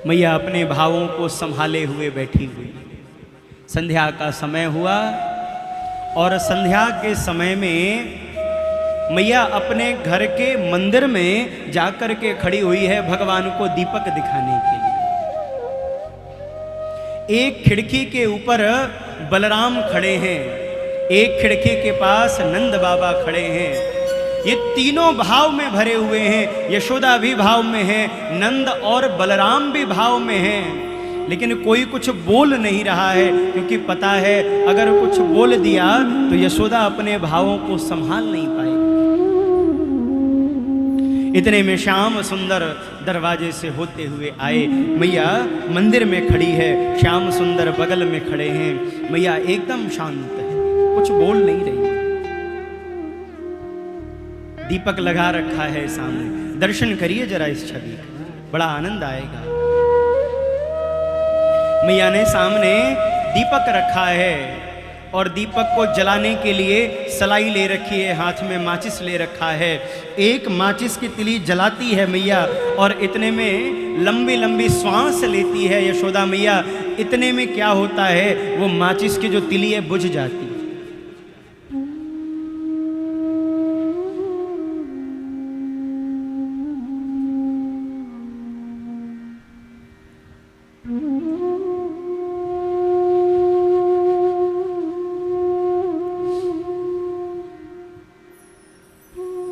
मैया अपने भावों को संभाले हुए बैठी हुई। संध्या का समय हुआ और संध्या के समय में मैया अपने घर के मंदिर में जाकर के खड़ी हुई है भगवान को दीपक दिखाने के लिए। एक खिड़की के ऊपर बलराम खड़े हैं, एक खिड़की के पास नंद बाबा खड़े हैं। ये तीनों भाव में भरे हुए हैं। यशोदा भी भाव में है, नंद और बलराम भी भाव में हैं, लेकिन कोई कुछ बोल नहीं रहा है, क्योंकि पता है अगर कुछ बोल दिया तो यशोदा अपने भावों को संभाल नहीं पाएगी। इतने में श्याम सुंदर दरवाजे से होते हुए आए। मैया मंदिर में खड़ी है, श्याम सुंदर बगल में खड़े हैं। मैया एकदम शांत है, कुछ बोल नहीं रही। दीपक लगा रखा है सामने, दर्शन करिए जरा इस छवि का, बड़ा आनंद आएगा। मैया ने सामने दीपक रखा है और दीपक को जलाने के लिए सलाई ले रखी है, हाथ में माचिस ले रखा है। एक माचिस की तिली जलाती है मैया और इतने में लंबी लंबी श्वास लेती है यशोदा मैया। इतने में क्या होता है, वो माचिस की जो तिली है बुझ जाती है।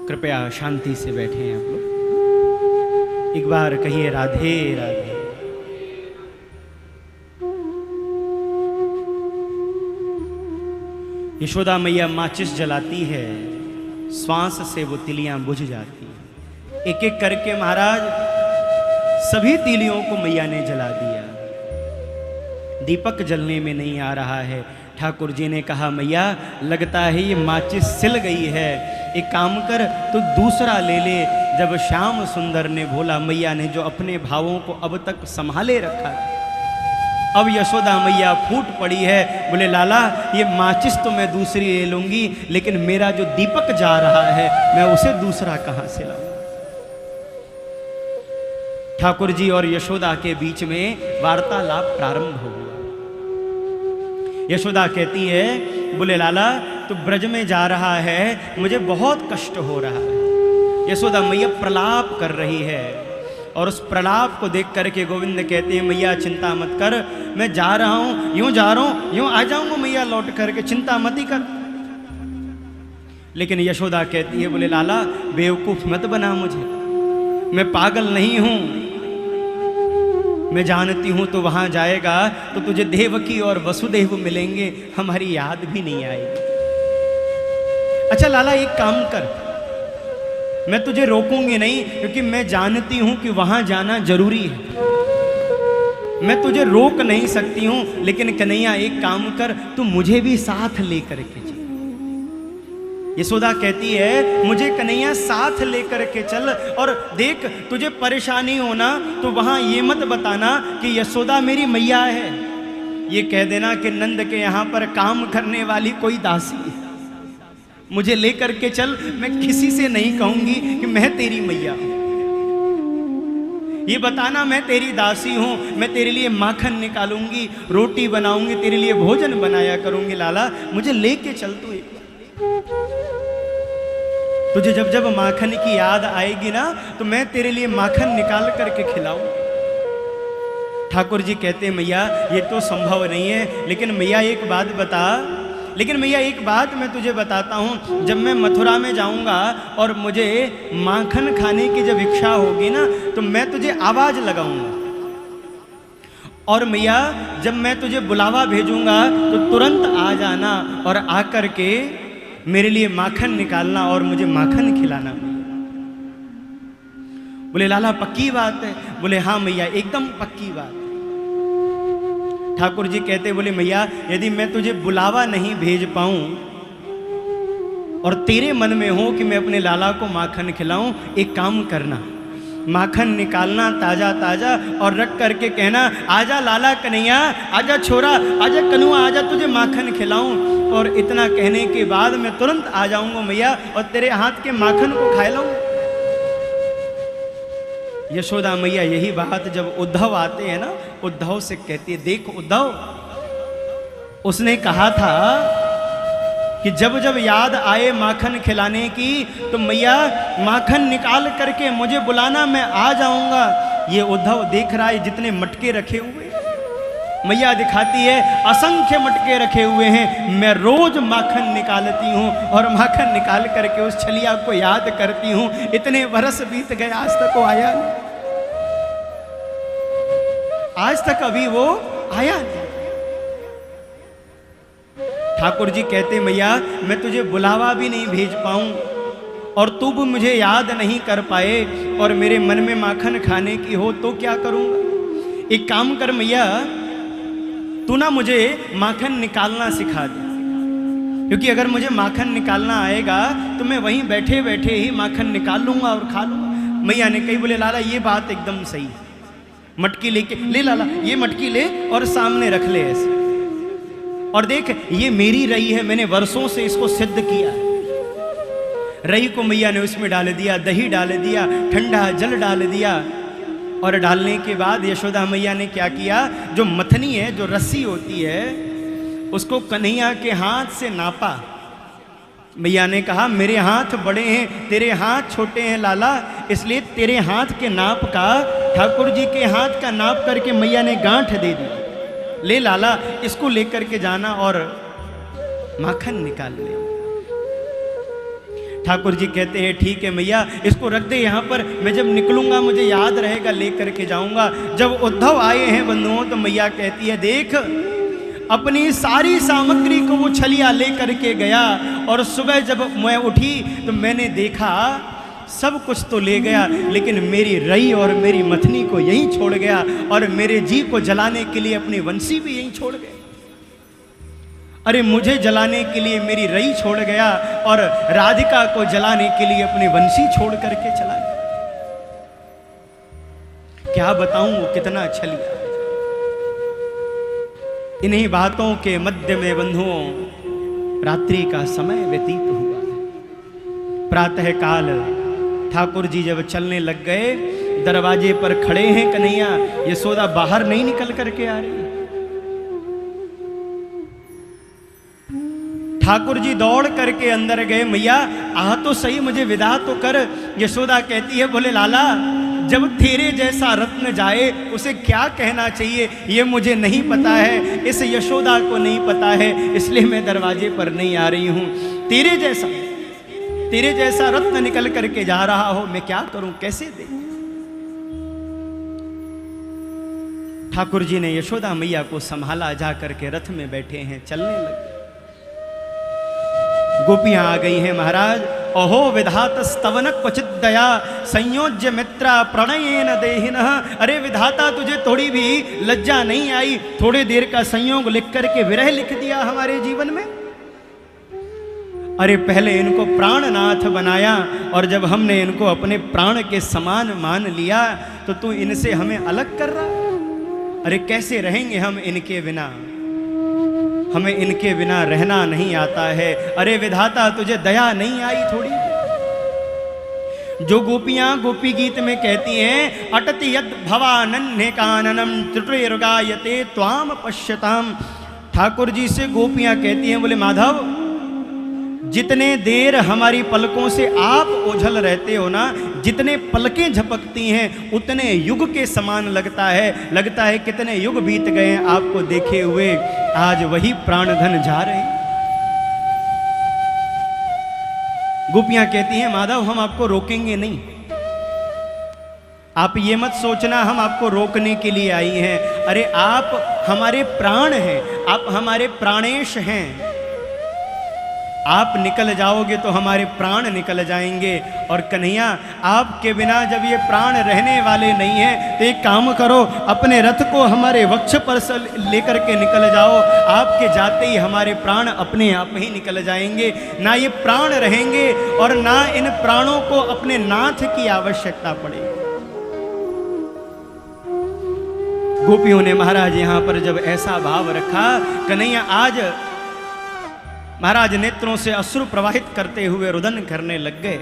कृपया शांति से बैठे हैं आप लोग। एक बार कहिए राधे राधे। यशोदा मैया माचिस जलाती है, श्वास से वो तिलियां बुझ जाती हैं। एक एक करके महाराज सभी तिलियों को मैया ने जला दिया। दीपक जलने में नहीं आ रहा है। ठाकुर जी ने कहा मैया लगता है ये माचिस सिल गई है, एक काम कर तो दूसरा ले ले। जब श्याम सुंदर ने बोला, मैया ने जो अपने भावों को अब तक संभाले रखा, अब यशोदा मैया फूट पड़ी है। बोले लाला ये माचिस तो मैं दूसरी ले लूंगी, लेकिन मेरा जो दीपक जा रहा है मैं उसे दूसरा कहां से लाऊं। ठाकुर जी और यशोदा के बीच में वार्तालाप प्रारंभ हो गया। यशोदा कहती है, बोले लाला तू ब्रज में जा रहा है, मुझे बहुत कष्ट हो रहा है। यशोदा मैया प्रलाप कर रही है और उस प्रलाप को देख करके गोविंद कहते हैं मैया चिंता मत कर, मैं जा रहा हूं, यूं जा रहा हूं, यूं आ जाऊंगा मैया लौट करके, चिंता मत ही कर। लेकिन यशोदा कहती है, बोले लाला बेवकूफ मत बना मुझे, मैं पागल नहीं हूं। मैं जानती हूं तो वहां जाएगा तो तुझे देवकी और वसुदेव मिलेंगे, हमारी याद भी नहीं आएगी। अच्छा लाला एक काम कर, मैं तुझे रोकूंगी नहीं, क्योंकि मैं जानती हूं कि वहां जाना जरूरी है। मैं तुझे रोक नहीं सकती हूं, लेकिन कन्हैया एक काम कर, तू मुझे भी साथ लेकर के चल। यशोदा कहती है, मुझे कन्हैया साथ लेकर के चल, और देख तुझे परेशानी होना तो वहां ये मत बताना कि यशोदा मेरी मैया है, ये कह देना कि नंद के यहां पर काम करने वाली कोई दासी है। मुझे लेकर के चल, मैं किसी से नहीं कहूंगी कि मैं तेरी मैया हूं। ये बताना मैं तेरी दासी हूं, मैं तेरे लिए माखन निकालूंगी, रोटी बनाऊंगी, तेरे लिए भोजन बनाया करूंगी। लाला मुझे लेके चल तू। तुझे जब जब माखन की याद आएगी ना तो मैं तेरे लिए माखन निकाल करके खिलाऊं। ठाकुर जी कहते मैया ये तो संभव नहीं है, लेकिन मैया एक बात बता, लेकिन मैया एक बात मैं तुझे बताता हूं, जब मैं मथुरा में जाऊंगा और मुझे माखन खाने की जब इच्छा होगी ना तो मैं तुझे आवाज लगाऊंगा, और मैया जब मैं तुझे बुलावा भेजूंगा तो तुरंत आ जाना और आकर के मेरे लिए माखन निकालना और मुझे माखन खिलाना। बोले लाला पक्की बात है? बोले हाँ मैया एकदम पक्की बात है। ठाकुर जी कहते, बोले मैया यदि मैं तुझे बुलावा नहीं भेज पाऊं और तेरे मन में हो कि मैं अपने लाला को माखन खिलाऊं, एक काम करना, माखन निकालना ताजा ताजा और रख करके कहना, आजा लाला कन्हैया, आजा छोरा, आजा कनुआ, आजा तुझे माखन खिलाऊं। और इतना कहने के बाद मैं तुरंत आ जाऊंगा मैया और तेरे हाथ के माखन को खा लूंगा। यशोदा मैया यही बात जब उद्धव आते हैं ना, उद्धव से कहती है, देख उद्धव, उसने कहा था कि जब जब याद आए माखन खिलाने की तो मैया माखन निकाल करके मुझे बुलाना, मैं आ जाऊंगा। ये उद्धव देख रहा है जितने मटके रखे हुए, मैया दिखाती है असंख्य मटके रखे हुए हैं, मैं रोज माखन निकालती हूँ और माखन निकाल करके उस छलिया को याद करती हूँ। इतने बरस बीत गए, आज तक वो आया नहीं, आज तक अभी वो आया नहीं। ठाकुर जी कहते, मैया मैं तुझे बुलावा भी नहीं भेज पाऊं और तू भी मुझे याद नहीं कर पाए और मेरे मन में माखन खाने की हो तो क्या करूंगा। एक काम कर मैया, तू ना मुझे माखन निकालना सिखा दे, क्योंकि अगर मुझे माखन निकालना आएगा तो मैं वहीं बैठे बैठे ही माखन निकाल लूंगा और खा लूंगा। मैया ने कही, बोले लाला ये बात एकदम सही, मटकी लेके ले लाला, ये मटकी ले और सामने रख ले ऐसे, और देख ये मेरी रई है, मैंने वर्षों से इसको सिद्ध किया। रई को मैया ने उसमें डाल दिया, दही डाल दिया, ठंडा जल डाल दिया, और डालने के बाद यशोदा मैया ने क्या किया, जो मथनी है, जो रस्सी होती है, उसको कन्हैया के हाथ से नापा। मैया ने कहा, मेरे हाथ बड़े हैं, तेरे हाथ छोटे हैं लाला, इसलिए तेरे हाथ के नाप का ठाकुर जी के हाथ का नाप करके मैया ने गांठ दे दी। ले लाला, इसको लेकर के जाना और माखन निकाल ले। ठाकुर जी कहते हैं, ठीक है मैया, इसको रख दे यहाँ पर, मैं जब निकलूंगा मुझे याद रहेगा, लेकर के जाऊंगा। जब उद्धव आए हैं बंधुओं तो मैया कहती है, देख अपनी सारी सामग्री को वो छलिया लेकर के गया, और सुबह जब मैं उठी तो मैंने देखा सब कुछ तो ले गया, लेकिन मेरी रई और मेरी मथनी को यहीं छोड़ गया, और मेरे जी को जलाने के लिए अपनी वंशी भी यहीं छोड़ गए। अरे मुझे जलाने के लिए मेरी रई छोड़ गया और राधिका को जलाने के लिए अपनी वंशी छोड़ करके चला गया। क्या बताऊं वो कितना छलिया। इन्हीं बातों के मध्य में बंधुओं रात्रि का समय व्यतीत हुआ। प्रातः काल ठाकुर जी जब चलने लग गए, दरवाजे पर खड़े हैं कन्हैया, यशोदा बाहर नहीं निकल करके आ रही। ठाकुर जी दौड़ करके अंदर गए, मैया आ तो सही, मुझे विदा तो कर। यशोदा कहती है, बोले लाला, जब तेरे जैसा रत्न जाए उसे क्या कहना चाहिए ये मुझे नहीं पता है, इस यशोदा को नहीं पता है, इसलिए मैं दरवाजे पर नहीं आ रही हूं। तेरे जैसा रत्न निकल करके जा रहा हो, मैं क्या करूं, कैसे दे। ठाकुर जी ने यशोदा मैया को संभाला, जा करके रथ में बैठे हैं, चलने लगे। गोपियां आ गई हैं महाराज। अहो विधात स्तवन क्वचित दया संयोज्य मित्रा प्रणयेन देहिनः। अरे विधाता, तुझे थोड़ी भी लज्जा नहीं आई, थोड़े देर का संयोग लिख करके विरह लिख दिया हमारे जीवन में। अरे पहले इनको प्राणनाथ बनाया, और जब हमने इनको अपने प्राण के समान मान लिया तो तू इनसे हमें अलग कर रहा। अरे कैसे रहेंगे हम इनके बिना, हमें इनके बिना रहना नहीं आता है। अरे विधाता, तुझे दया नहीं आई थोड़ी। जो गोपियां गोपी गीत में कहती हैं, अटति यद भवानन्हे काननम त्रिटुर्गायते त्वाम पश्यताम। ठाकुर जी से गोपियां कहती हैं, बोले माधव, जितने देर हमारी पलकों से आप ओझल रहते हो ना, जितने पलकें झपकती हैं उतने युग के समान लगता है कितने युग बीत गए हैं आपको देखे हुए, आज वही प्राणधन जा रहे हैं। गोपियां कहती हैं, माधव हम आपको रोकेंगे नहीं, आप ये मत सोचना हम आपको रोकने के लिए आई हैं। अरे आप हमारे प्राण हैं, आप हमारे प्राणेश हैं, आप निकल जाओगे तो हमारे प्राण निकल जाएंगे। और कन्हैया, आपके बिना जब ये प्राण रहने वाले नहीं हैं तो एक काम करो, अपने रथ को हमारे वक्ष पर से लेकर के निकल जाओ, आपके जाते ही हमारे प्राण अपने आप ही निकल जाएंगे। ना ये प्राण रहेंगे और ना इन प्राणों को अपने नाथ की आवश्यकता पड़ेगी। गोपियों ने महाराज यहां पर जब ऐसा भाव रखा, कन्हैया आज महाराज नेत्रों से अश्रु प्रवाहित करते हुए रुदन करने लग गए।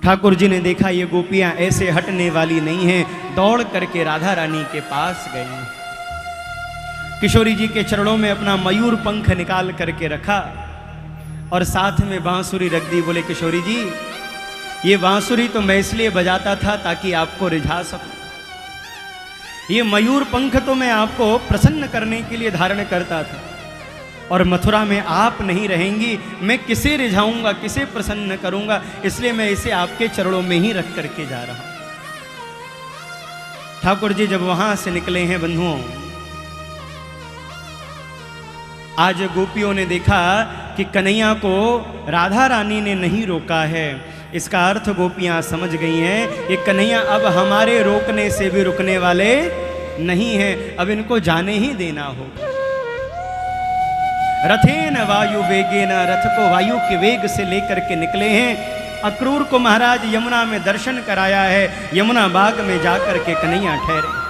ठाकुर जी ने देखा ये गोपियां ऐसे हटने वाली नहीं हैं, दौड़ करके राधा रानी के पास गई। किशोरी जी के चरणों में अपना मयूर पंख निकाल करके रखा और साथ में बांसुरी रख दी। बोले किशोरी जी, ये बांसुरी तो मैं इसलिए बजाता था ताकि आपको रिझा सकूं, ये मयूर पंख तो मैं आपको प्रसन्न करने के लिए धारण करता था, और मथुरा में आप नहीं रहेंगी, मैं किसे रिझाऊंगा, किसे प्रसन्न करूंगा, इसलिए मैं इसे आपके चरणों में ही रख करके जा रहा हूं। ठाकुर जी जब वहां से निकले हैं बंधुओं, आज गोपियों ने देखा कि कन्हैया को राधा रानी ने नहीं रोका है। इसका अर्थ गोपियां समझ गई हैं कि कन्हैया अब हमारे रोकने से भी रुकने वाले नहीं हैं, अब इनको जाने ही देना होगा। रथेन वायु वेगेन, रथ को वायु के वेग से लेकर के निकले हैं। अक्रूर को महाराज यमुना में दर्शन कराया है, यमुना बाग में जाकर के कन्हैया ठहरे।